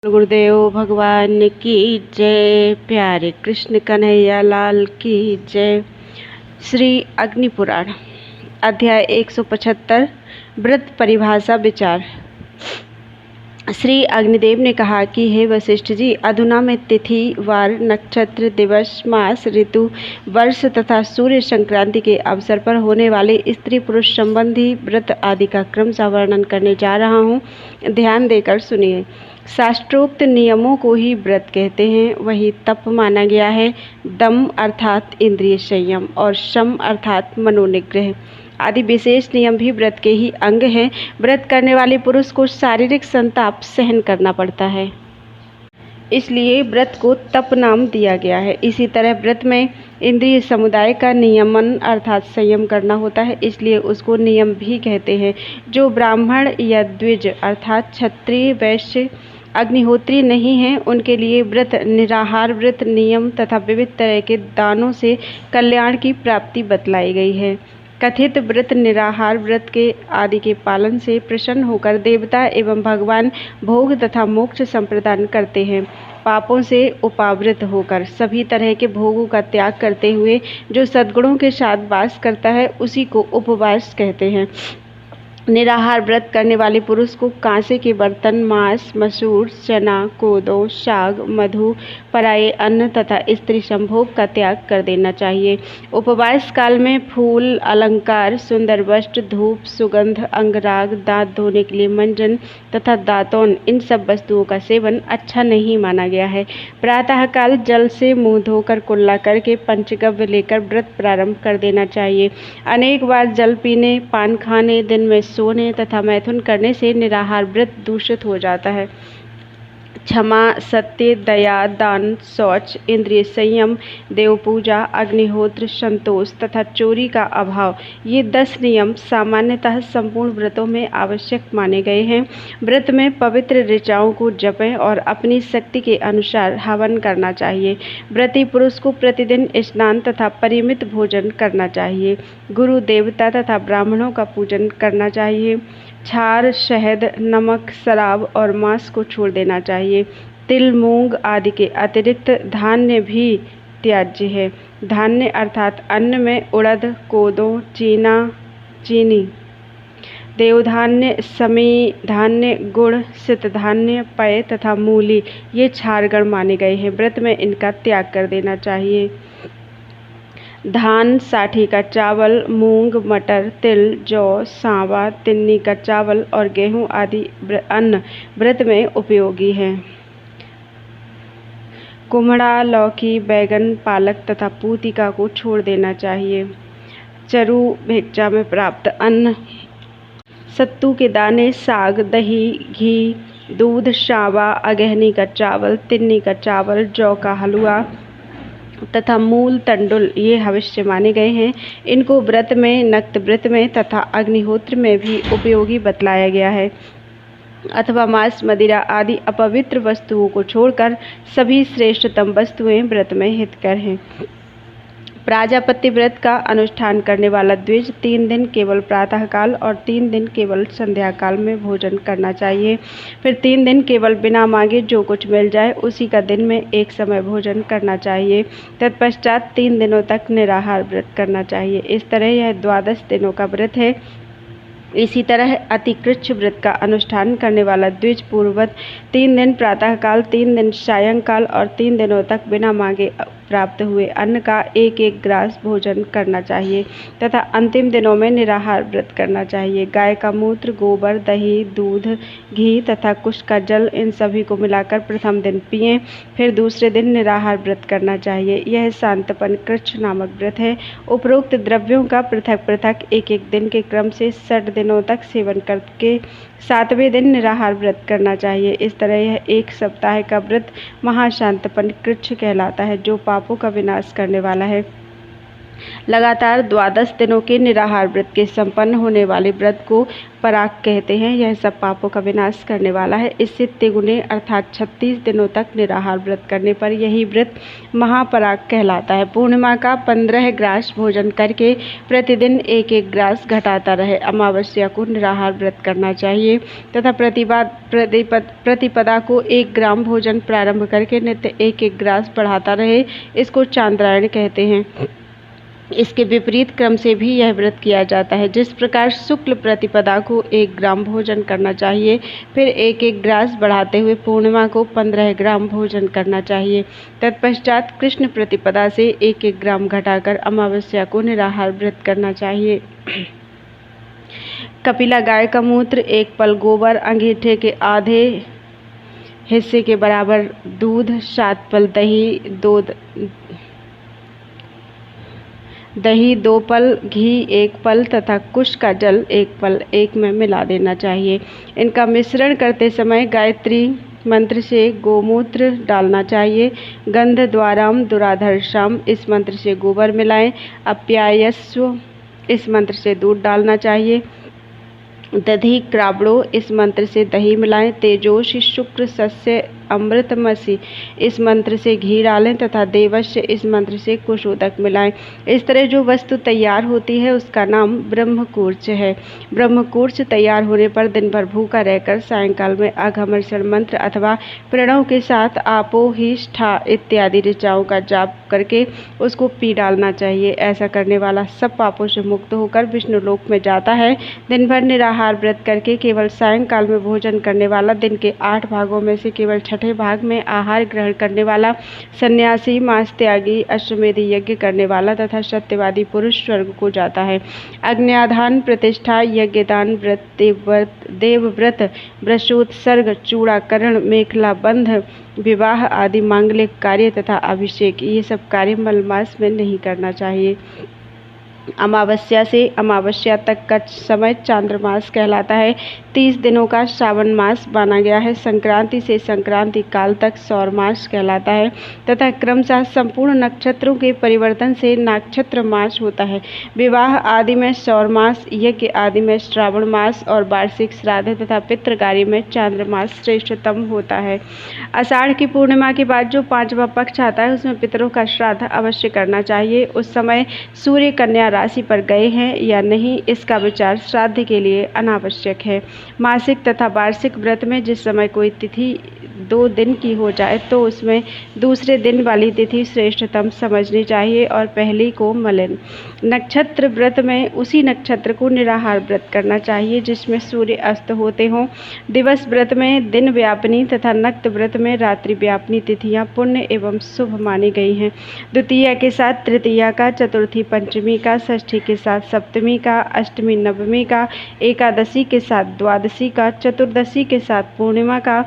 गुरुदेव भगवान की जय। प्यारे कृष्ण कन्हैया लाल की जय। श्री अग्नि पुराण अध्याय 175 व्रत परिभाषा विचार। श्री अग्निदेव ने कहा कि हे वशिष्ठ जी, अधुना मैं तिथि, वार, नक्षत्र, दिवस, मास, ऋतु, वर्ष तथा सूर्य संक्रांति के अवसर पर होने वाले स्त्री पुरुष संबंधी व्रत आदि का क्रमशः वर्णन करने जा रहा हूँ। ध्यान देकर सुनिए। शास्त्रोक्त नियमों को ही व्रत कहते हैं। वही तप माना गया है। दम अर्थात इंद्रिय संयम और शम अर्थात मनोनिग्रह आदि विशेष नियम भी व्रत के ही अंग हैं। व्रत करने वाले पुरुष को शारीरिक संताप सहन करना पड़ता है, इसलिए व्रत को तप नाम दिया गया है। इसी तरह व्रत में इंद्रिय समुदाय का नियमन अर्थात संयम करना होता है, इसलिए उसको नियम भी कहते हैं। जो ब्राह्मण या द्विज अर्थात क्षत्रिय, वैश्य, अग्निहोत्री नहीं हैं, उनके लिए व्रत, निराहार व्रत, नियम तथा विविध तरह के दानों से कल्याण की प्राप्ति बतलाई गई है। कथित व्रत निराहार व्रत के आदि के पालन से प्रसन्न होकर देवता एवं भगवान भोग तथा मोक्ष संप्रदान करते हैं। पापों से उपावृत होकर सभी तरह के भोगों का त्याग करते हुए जो सद्गुणों के साथ वास करता है, उसी को उपवास कहते हैं। निराहार व्रत करने वाले पुरुष को कांसे के बर्तन, मांस, मसूर, चना, कोदो, साग, मधु, पराये अन्न तथा स्त्री संभोग का त्याग कर देना चाहिए। उपवास काल में फूल, अलंकार, सुंदर वस्त्र, धूप, सुगंध, अंगराग, दांत धोने के लिए मंजन तथा दातौन, इन सब वस्तुओं का सेवन अच्छा नहीं माना गया है। प्रातःकाल जल से मुंह धोकर कुल्ला करके पंचगव्य लेकर व्रत प्रारंभ कर देना चाहिए। अनेक बार जल पीने, पान खाने, दिन में सोने तथा मैथुन करने से निराहार व्रत दूषित हो जाता है। क्षमा, सत्य, दया, दान, शौच, इंद्रिय संयम, देव पूजा, अग्निहोत्र, संतोष तथा चोरी का अभाव, ये 10 नियम सामान्यतः संपूर्ण व्रतों में आवश्यक माने गए हैं। व्रत में पवित्र ऋचाओं को जपें और अपनी शक्ति के अनुसार हवन करना चाहिए। व्रती पुरुष को प्रतिदिन स्नान तथा परिमित भोजन करना चाहिए। गुरु, देवता तथा ब्राह्मणों का पूजन करना चाहिए। क्षार, शहद, नमक, शराब और मांस को छोड़ देना चाहिए। तिल, मूंग आदि के अतिरिक्त धान्य भी त्याज्य है। धान्य अर्थात अन्न में उड़द, कोदो, चीनी, देवधान्य, समी धान्य, गुड़, सितधान्य, पय तथा मूली, ये क्षारगण माने गए हैं। व्रत में इनका त्याग कर देना चाहिए। धान, साठी का चावल, मूंग, मटर, तिल, जौ, सांवा, तिन्नी का चावल और गेहूं आदि अन्न व्रत में उपयोगी हैं। कुम्हड़ा, लौकी, बैगन, पालक तथा पूतिका को छोड़ देना चाहिए। चरु, भिक्षा में प्राप्त अन्न, सत्तू के दाने, साग, दही, घी, दूध, सांवा, अगहनी का चावल, तिन्नी का चावल, जौ का हलवा तथा मूल तंडुल, ये हविष्य माने गए हैं। इनको व्रत में, नक्त व्रत में तथा अग्निहोत्र में भी उपयोगी बतलाया गया है। अथवा मांस, मदिरा आदि अपवित्र वस्तुओं को छोड़कर सभी श्रेष्ठतम वस्तुएं व्रत में हितकर हैं। प्राजापत्य व्रत का अनुष्ठान करने वाला द्विज 3 दिन केवल प्रातःकाल और 3 दिन केवल संध्या काल में भोजन करना चाहिए। फिर 3 दिन केवल बिना मांगे जो कुछ मिल जाए उसी का दिन में एक समय भोजन करना चाहिए। तत्पश्चात 3 दिनों तक निराहार व्रत करना चाहिए। इस तरह यह 12 दिनों का व्रत है। इसी तरह अतिकृच्छ व्रत का अनुष्ठान करने वाला द्विज पूर्ववत 3 दिन प्रातःकाल, 3 दिन सायंकाल और 3 दिनों तक बिना मांगे प्राप्त हुए अन्न का 1-1 ग्रास भोजन करना चाहिए तथा अंतिम दिनों में निराहार व्रत करना चाहिए। गाय का मूत्र, गोबर, दही, दूध, घी तथा कुश का जल, इन सभी को मिलाकर प्रथम दिन पिएं, फिर दूसरे दिन निराहार व्रत करना चाहिए। यह शांतपन कृच्छ नामक व्रत है। उपरोक्त द्रव्यों का पृथक पृथक 1-1 दिन के क्रम से 60 दिनों तक सेवन करके 7वें दिन निराहार व्रत करना चाहिए। इस तरह यह 1 सप्ताह का व्रत महाशांतपन कृच्छ कहलाता है, जो पापों का विनाश करने वाला है। लगातार 12 दिनों के निराहार व्रत के संपन्न होने वाले व्रत को पराग कहते हैं। यह सब पापों का विनाश करने वाला है। इससे तिगुने अर्थात 36 दिनों तक निराहार व्रत करने पर यही व्रत महापराग कहलाता है। पूर्णिमा का 15 ग्रास भोजन करके प्रतिदिन 1-1 ग्रास घटाता रहे। अमावस्या को निराहार व्रत करना चाहिए तथा प्रतिपदा को 1 ग्राम भोजन प्रारंभ करके नित्य 1-1 ग्रास बढ़ाता रहे। इसको चांद्रायण कहते हैं। इसके विपरीत क्रम से भी यह व्रत किया जाता है। जिस प्रकार शुक्ल प्रतिपदा को 1 ग्राम भोजन करना चाहिए, फिर 1-1 ग्रास बढ़ाते हुए पूर्णिमा को 15 ग्राम भोजन करना चाहिए। तत्पश्चात कृष्ण प्रतिपदा से 1-1 ग्राम घटाकर अमावस्या को निराहार व्रत करना चाहिए। कपिला गाय का मूत्र, 1 पल गोबर, अंगीठे के आधे हिस्से के बराबर दूध, 7 पल दही 2 पल, घी 1 पल तथा कुश का जल 1 पल एक में मिला देना चाहिए। इनका मिश्रण करते समय गायत्री मंत्र से गोमूत्र डालना चाहिए। गंध द्वाराम दुराधर्षाम इस मंत्र से गोबर मिलाएं। अप्यायस्व इस मंत्र से दूध डालना चाहिए। दधि क्रावड़ो इस मंत्र से दही मिलाएं। तेजोषि शुक्र सस्य अमृतमसी इस मंत्र से घी डालें तथा देवस्य इस मंत्र से कुशोदक मिलाएं। इस तरह जो वस्तु तैयार होती है उसका नाम ब्रह्मकूर्च है। ब्रह्मकूर्च तैयार होने पर दिन भर भूखा रहकर सायंकाल में अघमर्षण मंत्र अथवा प्रणव के साथ आपो ही ठा इत्यादि ऋचाओं का जाप करके उसको पी डालना चाहिए। ऐसा करने वाला सब पापों से मुक्त होकर विष्णु लोक में जाता है। दिन भर निराहार व्रत करके केवल सायंकाल में भोजन करने वाला, दिन के 8 भागों में से केवल 6ठे भाग में आहार ग्रहण करने वाला, सन्यासी, मांस त्यागी, अश्वमेध यज्ञ करने वाला तथा सत्यवादी पुरुष स्वर्ग को जाता है। अग्न्याधान, प्रतिष्ठा, यज्ञदान, देवव्रत, व्रतोत्सर्ग, चूड़ाकरण, मेखला बंध, विवाह आदि मांगलिक कार्य तथा अभिषेक ये सब कार्य मलमास में नहीं करना चाहिए। अमावस्या से अमावस्या तक का समय चांद्रमास कहलाता है। 30 दिनों का श्रावण मास माना गया है। संक्रांति से संक्रांति काल तक सौर मास कहलाता है तथा क्रमशः संपूर्ण नक्षत्रों के परिवर्तन से नक्षत्र मास होता है। विवाह आदि में सौर मास, यज्ञ आदि में श्रावण मास और वार्षिक श्राद्ध तथा पितृकार्य में चांद्रमास श्रेष्ठतम होता है। आषाढ़ की पूर्णिमा के बाद जो 5वां पक्ष आता है उसमें पितरों का श्राद्ध अवश्य करना चाहिए। उस समय सूर्य कन्या राशि पर गए हैं या नहीं इसका विचार श्राद्ध के लिए अनावश्यक है। मासिक तथा वार्षिक व्रत में जिस समय कोई तिथि 2 दिन की हो जाए तो उसमें दूसरे दिन वाली तिथि श्रेष्ठतम समझनी चाहिए और पहली को मलिन। नक्षत्र व्रत में उसी नक्षत्र को निराहार व्रत करना चाहिए जिसमें सूर्य अस्त होते हों। दिवस व्रत में दिन व्यापिनी तथा नक्त व्रत में रात्रि व्यापिनी तिथियां पुण्य एवं शुभ मानी गई हैं। द्वितीया के साथ तृतीया का, चतुर्थी पंचमी का, षष्ठी के साथ सप्तमी का, अष्टमी नवमी का, एकादशी के साथ द्वादशी का, चतुर्दशी के साथ पूर्णिमा का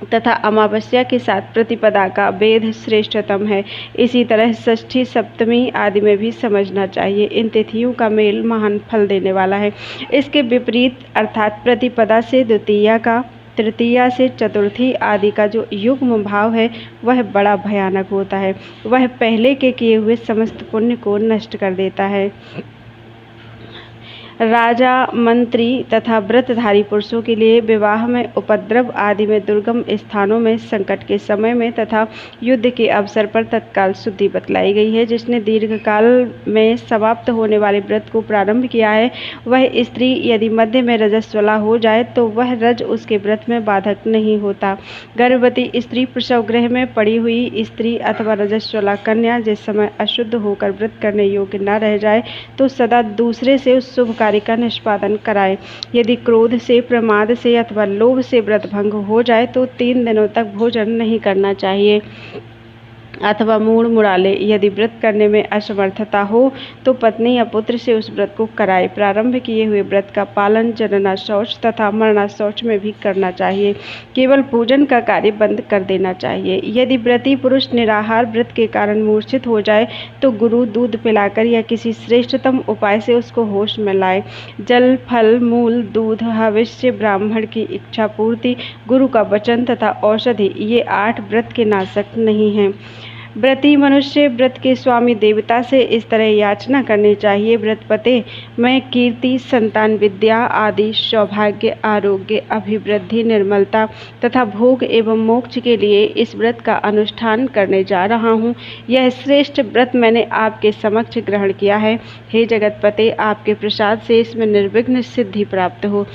तथा अमावस्या के साथ प्रतिपदा का वेद श्रेष्ठतम है। इसी तरह षष्ठी, सप्तमी आदि में भी समझना चाहिए। इन तिथियों का मेल महान फल देने वाला है। इसके विपरीत अर्थात प्रतिपदा से द्वितीया का, तृतीया से चतुर्थी आदि का जो युग्म भाव है वह बड़ा भयानक होता है। वह पहले के किए हुए समस्त पुण्य को नष्ट कर देता है। राजा, मंत्री तथा व्रतधारी पुरुषों के लिए विवाह में, उपद्रव आदि में, दुर्गम स्थानों में, संकट के समय में तथा युद्ध के अवसर पर तत्काल शुद्धि बतलाई गई है। जिसने दीर्घकाल में समाप्त होने वाले व्रत को प्रारंभ किया है वह स्त्री यदि मध्य में रजस्वला हो जाए तो वह रज उसके व्रत में बाधक नहीं होता। गर्भवती स्त्री, प्रसव गृह में पड़ी हुई स्त्री अथवा रजस्वला कन्या जिस समय अशुद्ध होकर व्रत करने योग्य न रह जाए तो सदा दूसरे से उस शुभ कार्य का निष्पादन कराए। यदि क्रोध से, प्रमाद से अथवा लोभ से व्रत भंग हो जाए तो 3 दिनों तक भोजन नहीं करना चाहिए अथवा मूड मुड़ा ले। यदि व्रत करने में असमर्थता हो तो पत्नी या पुत्र से उस व्रत को कराए। प्रारंभ किए हुए व्रत का पालन जनना शौच तथा मरना शौच में भी करना चाहिए। केवल पूजन का कार्य बंद कर देना चाहिए। यदि व्रती पुरुष निराहार व्रत के कारण मूर्छित हो जाए तो गुरु दूध पिलाकर या किसी श्रेष्ठतम उपाय से उसको होश में लाए। जल, फल, मूल, दूध, हविष्य, ब्राह्मण की इच्छा पूर्ति, गुरु का वचन तथा औषधि ये 8 व्रत के नाशक नहीं हैं। व्रती मनुष्य व्रत के स्वामी देवता से इस तरह याचना करनी चाहिए। व्रतपते, मैं कीर्ति, संतान, विद्या आदि, सौभाग्य, आरोग्य, अभिवृद्धि, निर्मलता तथा भोग एवं मोक्ष के लिए इस व्रत का अनुष्ठान करने जा रहा हूँ। यह श्रेष्ठ व्रत मैंने आपके समक्ष ग्रहण किया है। हे जगतपते, आपके प्रसाद से इसमें निर्विघ्न सिद्धि प्राप्त हो।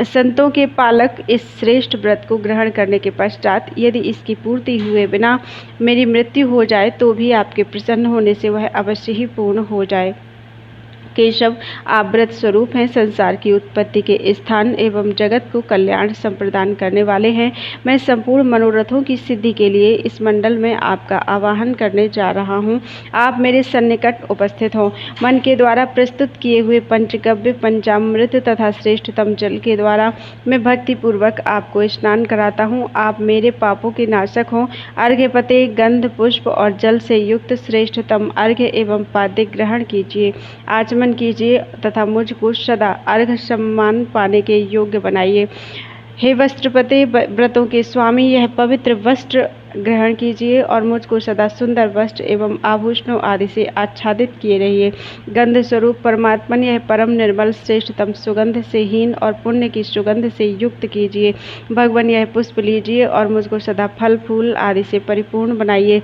संतों के पालक इस श्रेष्ठ व्रत को ग्रहण करने के पश्चात यदि इसकी पूर्ति हुए बिना मेरी मृत्यु हो जाए तो भी आपके प्रसन्न होने से वह अवश्य ही पूर्ण हो जाए। केशव, आप व्रत स्वरूप हैं, संसार की उत्पत्ति के स्थान एवं जगत को कल्याण संप्रदान करने वाले हैं। मैं संपूर्ण मनोरथों की सिद्धि के लिए इस मंडल में आपका आवाहन करने जा रहा हूँ। आप मेरे सन्निकट उपस्थित हों। मन के द्वारा प्रस्तुत किए हुए पंचगव्य, पंचामृत तथा श्रेष्ठतम जल के द्वारा मैं भक्तिपूर्वक आपको स्नान कराता हूँ। आप मेरे पापों के नाशक हों। अर्घ्यपते, गंध, पुष्प और जल से युक्त श्रेष्ठतम अर्घ्य एवं पाद्य ग्रहण कीजिए, आचमन कीजिए तथा मुझको सदा अर्घ सम्मान पाने के योग्य बनाइए। हे वस्त्रपते, व्रतों के स्वामी, यह पवित्र वस्त्र ग्रहण कीजिए और मुझको सदा सुंदर वस्त्र एवं आभूषणों आदि से आच्छादित किए रहिए। गंध स्वरूप परमात्मन, यह परम निर्मल श्रेष्ठतम सुगंध से हीन और पुण्य की सुगंध से युक्त कीजिए। भगवान, यह पुष्प लीजिए और मुझको सदा फल फूल आदि से परिपूर्ण बनाइए।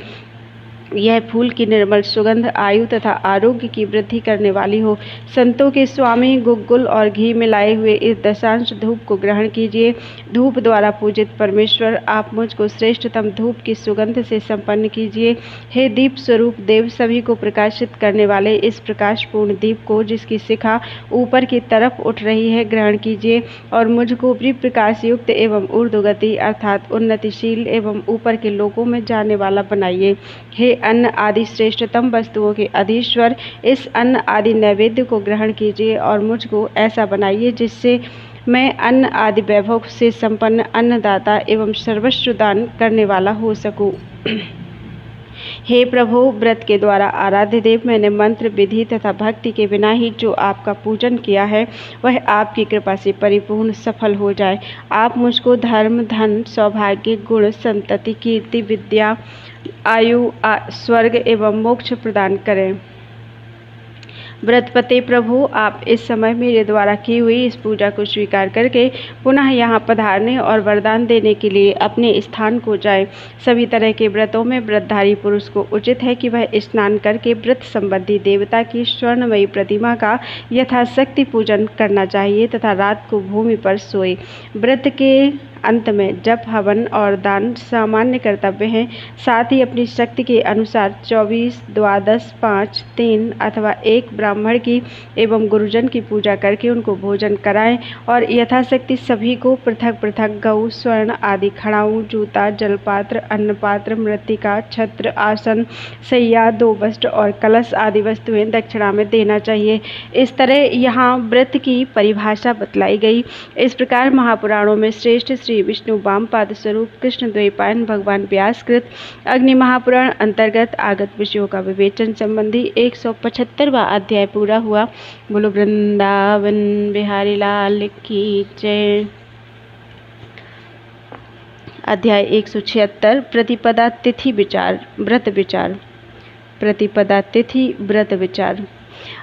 यह फूल की निर्मल सुगंध आयु तथा आरोग्य की वृद्धि करने वाली हो। संतों के स्वामी, गुग्गुल और घी मिलाए हुए इस दशांश धूप को ग्रहण कीजिए। धूप द्वारा पूजित परमेश्वर, आप मुझको श्रेष्ठतम धूप की सुगंध से संपन्न कीजिए। हे दीप स्वरूप देव, सभी को प्रकाशित करने वाले इस प्रकाशपूर्ण दीप को, जिसकी शिखा ऊपर की तरफ उठ रही है, ग्रहण कीजिए और मुझको प्रकाश युक्त एवं ऊर्ध्वगति अर्थात उन्नतिशील एवं ऊपर के लोकों में जाने वाला बनाइए। हे अन्न आदि श्रेष्ठतम वस्तुओं के अधीश्वर, इस अन्न आदि नैवेद्य को ग्रहण कीजिए और मुझको ऐसा बनाइए जिससे मैं अन्न आदि वैभव से संपन्न अन्नदाता एवं सर्वस्व दान करने वाला हो सकूं। हे प्रभु, व्रत के द्वारा आराध्य देव, मैंने मंत्र, विधि तथा भक्ति के बिना ही जो आपका पूजन किया है वह आपकी कृपा से परिपूर्ण सफल हो जाए। आप मुझको धर्म, धन, सौभाग्य, गुण, संतति, कीर्ति, विद्या, आयु, स्वर्ग एवं मोक्ष प्रदान करें। व्रतपते प्रभु, आप इस समय मेरे द्वारा की हुई इस पूजा को स्वीकार करके पुनः यहाँ पधारने और वरदान देने के लिए अपने स्थान को जाए। सभी तरह के व्रतों में व्रतधारी पुरुष को उचित है कि वह स्नान करके व्रत संबंधी देवता की स्वर्णमयी प्रतिमा का यथाशक्ति पूजन करना चाहिए तथा रात को भूमि पर सोए। व्रत के अंत में जप, हवन और दान सामान्य कर्तव्य हैं। साथ ही अपनी शक्ति के अनुसार 24, 12, 5, 3 अथवा 1 ब्राह्मण की एवं गुरुजन की पूजा करके उनको भोजन कराएं और यथाशक्ति सभी को पृथक पृथक गौ, स्वर्ण आदि खड़ाऊ, जूता, जलपात्र, अन्नपात्र, मृत्तिका, छत्र, आसन, सैया, 2 वस्त्र और कलश आदि वस्तुएं दक्षिणा में देना चाहिए। इस तरह यहाँ व्रत की परिभाषा बतलाई गई। इस प्रकार महापुराणों में श्रेष्ठ श्री विष्णु वामपाद स्वरूप कृष्ण द्वैपायन भगवान व्यासकृत अग्नि महापुराण अंतर्गत आगत विषयों का विवेचन संबंधी 175वां अध्याय पूरा हुआ। बोलो वृंदावन बिहारी लाल की जय। अध्याय 176 प्रतिपदा तिथि विचार, व्रत विचार। प्रतिपदा तिथि व्रत विचार।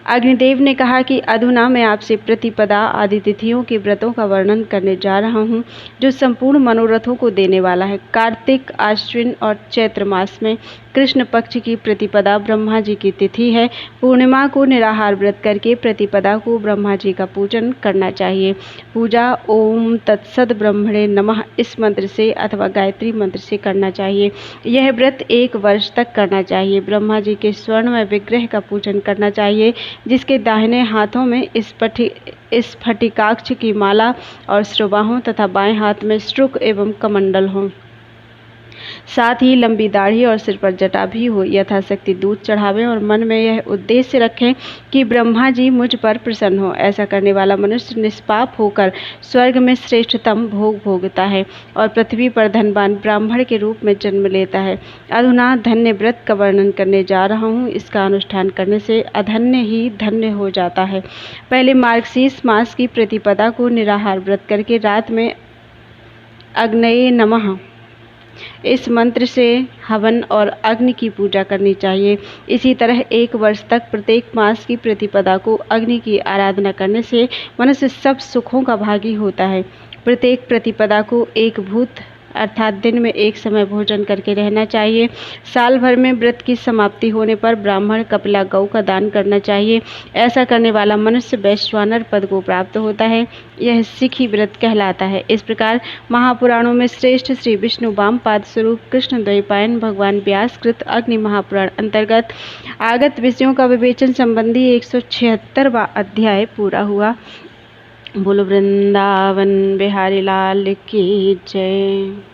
अग्निदेव ने कहा कि अधुना मैं आपसे प्रतिपदा आदि तिथियों के व्रतों का वर्णन करने जा रहा हूँ जो संपूर्ण मनोरथों को देने वाला है। कार्तिक, आश्विन और चैत्र मास में कृष्ण पक्ष की प्रतिपदा ब्रह्मा जी की तिथि है। पूर्णिमा को निराहार व्रत करके प्रतिपदा को ब्रह्मा जी का पूजन करना चाहिए। पूजा ओम तत्सद ब्रह्मणे नमः इस मंत्र से अथवा गायत्री मंत्र से करना चाहिए। यह व्रत 1 वर्ष तक करना चाहिए। ब्रह्मा जी के स्वर्णमय विग्रह का पूजन करना चाहिए जिसके दाहिने हाथों में स्फटिकाक्ष की माला और श्रवाहों तथा बाएं हाथ में श्रुक एवं कमंडल हों। साथ ही लंबी दाढ़ी और सिर पर जटा भी हो। यथाशक्ति दूध चढ़ावें और मन में यह उद्देश्य रखें कि ब्रह्मा जी मुझ पर प्रसन्न हो। ऐसा करने वाला मनुष्य निष्पाप होकर स्वर्ग में श्रेष्ठतम भोग भोगता है और पृथ्वी पर धनवान ब्राह्मण के रूप में जन्म लेता है। अधुना धन्य व्रत का वर्णन करने जा रहा हूँ। इसका अनुष्ठान करने से अधन्य ही धन्य हो जाता है। पहले मार्गशीर्ष मास की प्रतिपदा को निराहार व्रत करके रात में अग्नये नमः इस मंत्र से हवन और अग्नि की पूजा करनी चाहिए। इसी तरह 1 वर्ष तक प्रत्येक मास की प्रतिपदा को अग्नि की आराधना करने से मनुष्य सब सुखों का भागी होता है। प्रत्येक प्रतिपदा को एक भूत अर्थात दिन में 1 समय भोजन करके रहना चाहिए। साल भर में व्रत की समाप्ति होने पर ब्राह्मण कपिला गौ का दान करना चाहिए। ऐसा करने वाला मनुष्य वैश्वानर पद को प्राप्त होता है। यह सिखी व्रत कहलाता है। इस प्रकार महापुराणों में श्रेष्ठ श्री विष्णु वामपाद स्वरूप कृष्ण द्वैपायन भगवान व्यास कृत अग्नि महापुराण अंतर्गत आगत विषयों का विवेचन संबंधी 176वां अध्याय पूरा हुआ। बोलो वृंदावन बिहारी लाल की जय।